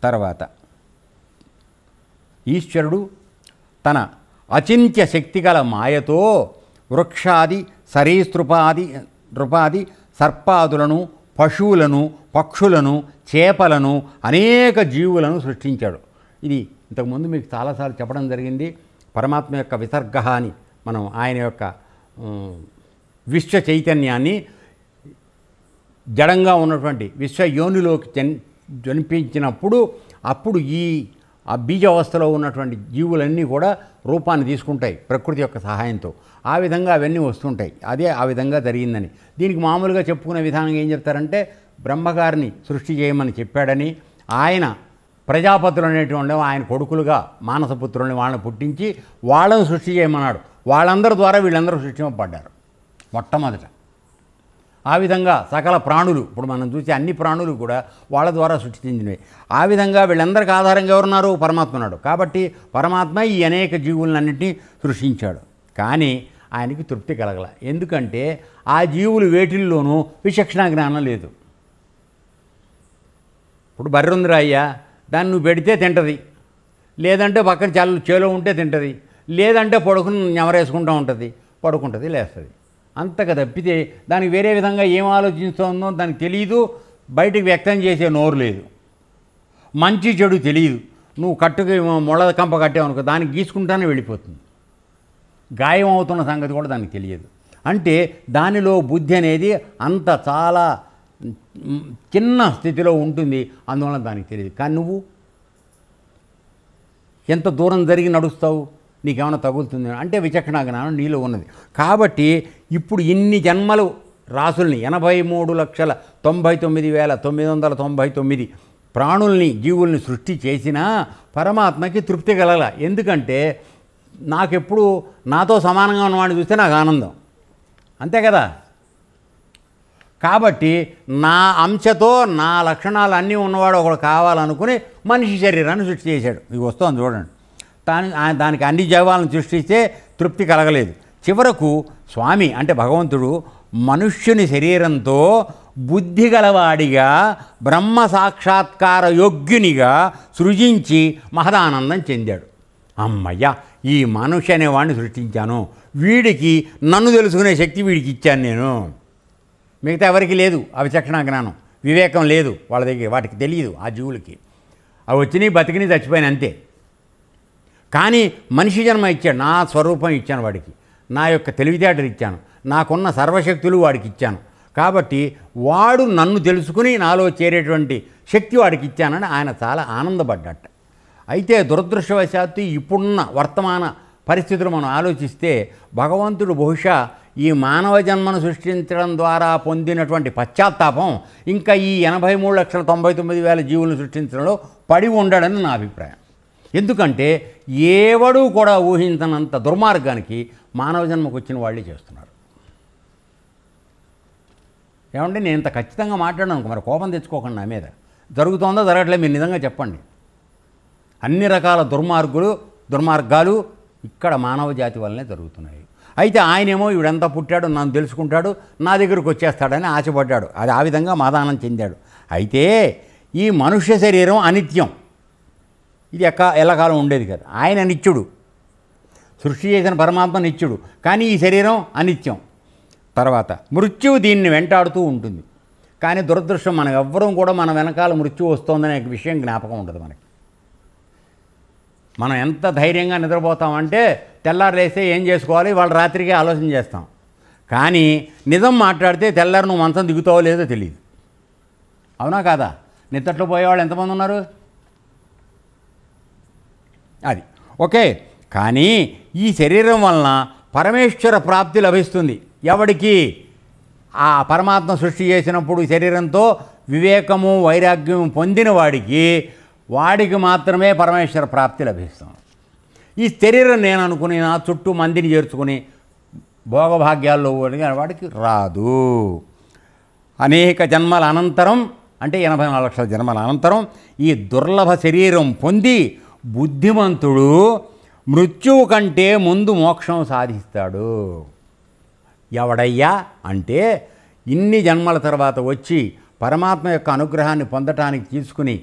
తర్వాత ఈశ్వరుడు తన అచింత్య శక్తిగల మాయతో వృక్షాది సరీసృపాది సర్పాదులను పశువులను పక్షులను చేపలను అనేక జీవులను సృష్టించాడు. ఇది ఇంతకుముందు మీకు చాలాసార్లు చెప్పడం జరిగింది. పరమాత్మ యొక్క విసర్గ అని మనం ఆయన యొక్క విశ్వ చైతన్యాన్ని జడంగా ఉన్నటువంటి విశ్వయోనిలోకి జనిపించినప్పుడు అప్పుడు ఆ బీజావస్థలో ఉన్నటువంటి జీవులన్నీ కూడా రూపాన్ని తీసుకుంటాయి ప్రకృతి యొక్క సహాయంతో. ఆ విధంగా అవన్నీ వస్తుంటాయి. అదే ఆ విధంగా జరిగిందని. దీనికి మామూలుగా చెప్పుకునే విధానం ఏం చెప్తారంటే బ్రహ్మగారిని సృష్టి చేయమని చెప్పాడని, ఆయన ప్రజాపతులు అనేటువంటి ఆయన కొడుకులుగా మానసపుత్రుల్ని వాళ్ళని పుట్టించి వాళ్ళని సృష్టి చేయమన్నాడు. వాళ్ళందరి ద్వారా వీళ్ళందరూ సృష్టింపబడ్డారు మొట్టమొదట. ఆ విధంగా సకల ప్రాణులు, ఇప్పుడు మనం చూసే అన్ని ప్రాణులు కూడా వాళ్ళ ద్వారా సృష్టించినవి. ఆ విధంగా వీళ్ళందరికీ ఆధారంగా ఎవరున్నారు? పరమాత్మ ఉన్నాడు. కాబట్టి పరమాత్మ ఈ అనేక జీవులన్నింటినీ సృష్టించాడు. కానీ ఆయనకి తృప్తి కలగల. ఎందుకంటే ఆ జీవులు వేటిల్లోనూ విచక్షణ జ్ఞానం లేదు. ఇప్పుడు బర్రె ఉందిరా అయ్యా, దాన్ని నువ్వు పెడితే తింటుంది, లేదంటే పక్కన చేలో ఉంటే తింటుంది, లేదంటే పడుకుని నెమరేసుకుంటూ ఉంటుంది, పడుకుంటుంది, లేస్తుంది. అంతగా తప్పితే దానికి వేరే విధంగా ఏం ఆలోచిస్తుందో దానికి తెలియదు. బయటికి వ్యక్తం చేసే నోరు లేదు. మంచి చెడు తెలియదు. నువ్వు కట్టుకు మొళ్ళ కంప కట్టావనుకో దానికి గీసుకుంటానే వెళ్ళిపోతుంది. గాయం అవుతున్న సంగతి కూడా దానికి తెలియదు. అంటే దానిలో బుద్ధి అనేది అంత చాలా చిన్న స్థితిలో ఉంటుంది. అందువల్ల దానికి తెలియదు. కానీ నువ్వు ఎంత దూరం జరిగి నడుస్తావు, నీకేమైనా తగులుతుంది అంటే విచక్షణ జ్ఞానం నీలో ఉన్నది. కాబట్టి ఇప్పుడు ఇన్ని జన్మలు రాసుల్ని 83,99,999 ప్రాణుల్ని జీవుల్ని సృష్టి చేసినా పరమాత్మకి తృప్తి కలగల. ఎందుకంటే నాకెప్పుడు నాతో సమానంగా ఉన్నవాడిని చూస్తే నాకు ఆనందం, అంతే కదా. కాబట్టి నా అంశతో నా లక్షణాలు అన్నీ ఉన్నవాడు ఒకడు కావాలనుకుని మనిషి శరీరాన్ని సృష్టి చేశాడు. ఇది వస్తుంది చూడండి. దానికి అన్ని జీవాలను సృష్టిస్తే తృప్తి కలగలేదు. చివరకు స్వామి అంటే భగవంతుడు మనుష్యుని శరీరంతో బుద్ధి గలవాడిగా బ్రహ్మ సాక్షాత్కార యోగ్యునిగా సృజించి మహదానందం చెందాడు. అమ్మయ్య, ఈ మనుష్య అనేవాడిని సృష్టించాను, వీడికి నన్ను తెలుసుకునే శక్తి వీడికి ఇచ్చాను నేను. మిగతా ఎవరికి లేదు ఆ విచక్షణ జ్ఞానం, వివేకం లేదు వాళ్ళ దగ్గర, వాటికి తెలియదు. ఆ జీవులకి అవి వచ్చినాయి, బతికిని, చచ్చిపోయిన అంతే. కానీ మనిషి జన్మ ఇచ్చాడు, నా స్వరూపం ఇచ్చాను వాడికి, నా యొక్క తెలివితేటలు ఇచ్చాను, నాకున్న సర్వశక్తులు వాడికి ఇచ్చాను. కాబట్టి వాడు నన్ను తెలుసుకుని నాలో చేరేటువంటి శక్తి వాడికి ఇచ్చానని ఆయన చాలా ఆనందపడ్డట. అయితే దురదృష్టవశాత్తు ఇప్పుడున్న వర్తమాన పరిస్థితులు మనం ఆలోచిస్తే భగవంతుడు బహుశా ఈ మానవ జన్మను సృష్టించడం ద్వారా పొందినటువంటి పశ్చాత్తాపం ఇంకా ఈ 83,99,000 జీవులను సృష్టించడంలో పడి ఉండడని నా అభిప్రాయం. ఎందుకంటే ఎవడూ కూడా ఊహించనంత దుర్మార్గానికి మానవ జన్మకు వచ్చిన వాళ్ళే చేస్తున్నారు. ఏమంటే నేను ఇంత ఖచ్చితంగా మాట్లాడాను, మరి కోపం తెచ్చుకోకండి నా మీద. జరుగుతోందో జరగట్లేదు మీరు నిజంగా చెప్పండి. అన్ని రకాల దుర్మార్గాలు ఇక్కడ మానవ జాతి వల్లనే జరుగుతున్నాయి. అయితే ఆయనేమో వీడంతా పుట్టాడు, నన్ను తెలుసుకుంటాడు, నా దగ్గరకు వచ్చేస్తాడని ఆశపడ్డాడు. అది ఆ విధంగా మాదానం చెందాడు. అయితే ఈ మనుష్య శరీరం అనిత్యం, ఇది ఎల్లకాలం ఉండేది కదా. ఆయన నిత్యుడు, సృష్టి చేసిన పరమాత్మ నిత్యుడు, కానీ ఈ శరీరం అనిత్యం. తర్వాత మృత్యువు దీన్ని వెంటాడుతూ ఉంటుంది. కానీ దురదృష్టం మనం ఎవ్వరూ కూడా మన వెనకాల మృత్యు వస్తుందనే విషయం జ్ఞాపకం ఉండదు మనకి. మనం ఎంత ధైర్యంగా నిద్రపోతామంటే తెల్లారు లేస్తే ఏం చేసుకోవాలి వాళ్ళు రాత్రికే ఆలోచన చేస్తాం. కానీ నిజం మాట్లాడితే తెల్లారు నువ్వు మంచం దిగుతావో లేదో తెలియదు. అవునా కాదా? నిద్రలో పోయేవాళ్ళు ఎంతమంది ఉన్నారు? అది ఓకే. కానీ ఈ శరీరం వలన పరమేశ్వర ప్రాప్తి లభిస్తుంది. ఎవడికి? ఆ పరమాత్మ సృష్టి చేసినప్పుడు శరీరంతో వివేకము వైరాగ్యం పొందిన వాడికి మాత్రమే పరమేశ్వర ప్రాప్తి లభిస్తుంది. ఈ శరీరం నేను అనుకుని నా చుట్టూ మందిని చేర్చుకుని భోగభాగ్యాల్లో వాడికి రాదు. అనేక జన్మల అనంతరం అంటే 84 లక్షల జన్మల అనంతరం ఈ దుర్లభ శరీరం పొంది బుద్ధిమంతుడు మృత్యువు కంటే ముందు మోక్షం సాధిస్తాడు. ఎవడయ్యా అంటే ఇన్ని జన్మల తర్వాత వచ్చి పరమాత్మ యొక్క అనుగ్రహాన్ని పొందటానికి తీసుకుని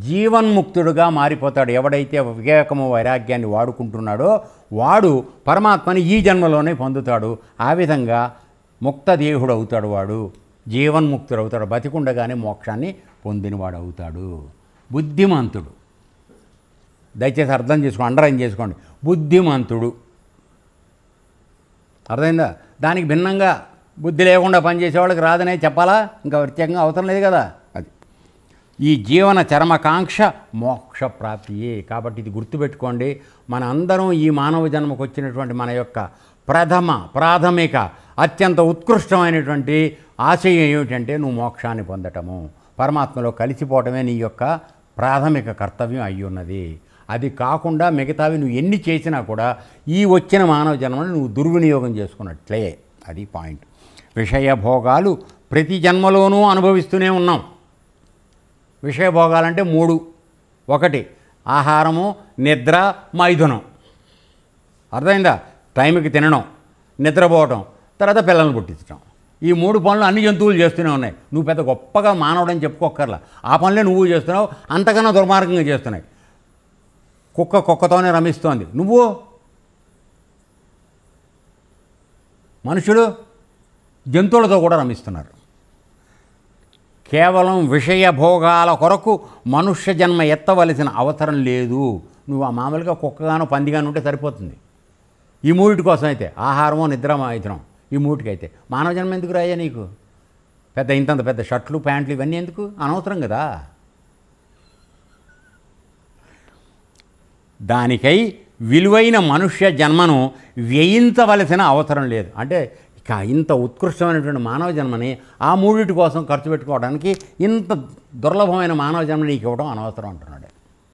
జీవన్ముక్తుడుగా మారిపోతాడు. ఎవడైతే వివేకము వైరాగ్యాన్ని వాడుకుంటున్నాడో వాడు పరమాత్మని ఈ జన్మలోనే పొందుతాడు. ఆ విధంగా ముక్తదేహుడు అవుతాడు, వాడు జీవన్ముక్తుడు అవుతాడు, బతికుండగానే మోక్షాన్ని పొందినవాడు అవుతాడు. బుద్ధిమంతుడు, దయచేసి అర్థం చేసుకోండి, అండర్లైన్ చేసుకోండి. బుద్ధిమంతుడు అర్థమైందా? దానికి భిన్నంగా బుద్ధి లేకుండా పనిచేసేవాళ్ళకి రాదనే చెప్పాలా? ఇంకా ప్రత్యేకంగా అవసరం లేదు కదా. అది ఈ జీవన చరమకాంక్ష మోక్ష ప్రాప్తియే. కాబట్టి ఇది గుర్తుపెట్టుకోండి. మన అందరం ఈ మానవ జన్మకు వచ్చినటువంటి మన యొక్క ప్రాథమిక అత్యంత ఉత్కృష్టమైనటువంటి ఆశయం ఏమిటంటే నువ్వు మోక్షాన్ని పొందటము, పరమాత్మలో కలిసిపోవటమే నీ యొక్క ప్రాథమిక కర్తవ్యం అయి ఉన్నది. అది కాకుండా మిగతావి నువ్వు ఎన్ని చేసినా కూడా ఈ వచ్చిన మానవ జన్మను నువ్వు దుర్వినియోగం చేసుకున్నట్లే. అది పాయింట్. విషయభోగాలు ప్రతి జన్మలోనూ అనుభవిస్తూనే ఉన్నాం. విషయభోగాలంటే 3: 1 ఆహారము, నిద్ర, మైథునం. అర్థమైందా? టైంకి తినడం, నిద్రపోవటం, తర్వాత పిల్లల్ని పుట్టించడం. ఈ 3 పనులు అన్ని జంతువులు చేస్తూనే ఉన్నాయి. నువ్వు పెద్ద గొప్పగా మానవుడని చెప్పుకోక్కర్లా, ఆ పనులే నువ్వు చేస్తున్నావు. అంతకన్నా దుర్మార్గంగా చేస్తున్నాయి. కుక్కతోనే రమిస్తోంది, నువ్వు మనుషులు జంతువులతో కూడా రమిస్తున్నారు. కేవలం విషయ భోగాల కొరకు మనుష్య జన్మ ఎత్తవలసిన అవసరం లేదు. నువ్వు ఆ మామూలుగా కుక్కగానో పందిగానో ఉంటే సరిపోతుంది. ఈ 3 కోసం అయితే, ఆహారమో నిద్ర మైథునం, ఈ 3కి అయితే మానవ జన్మ ఎందుకు రాయ్యా నీకు? ఇంతంత పెద్ద షర్ట్లు ప్యాంట్లు ఇవన్నీ ఎందుకు? అనవసరం కదా. దానికై విలువైన మనుష్య జన్మను వ్యయించవలసిన అవసరం లేదు. అంటే ఇక ఇంత ఉత్కృష్టమైనటువంటి మానవ జన్మని ఆ 3 కోసం ఖర్చు పెట్టుకోవడానికి ఇంత దుర్లభమైన మానవ జన్మని నీకు ఇవ్వడం అనవసరం అంటున్నాడు.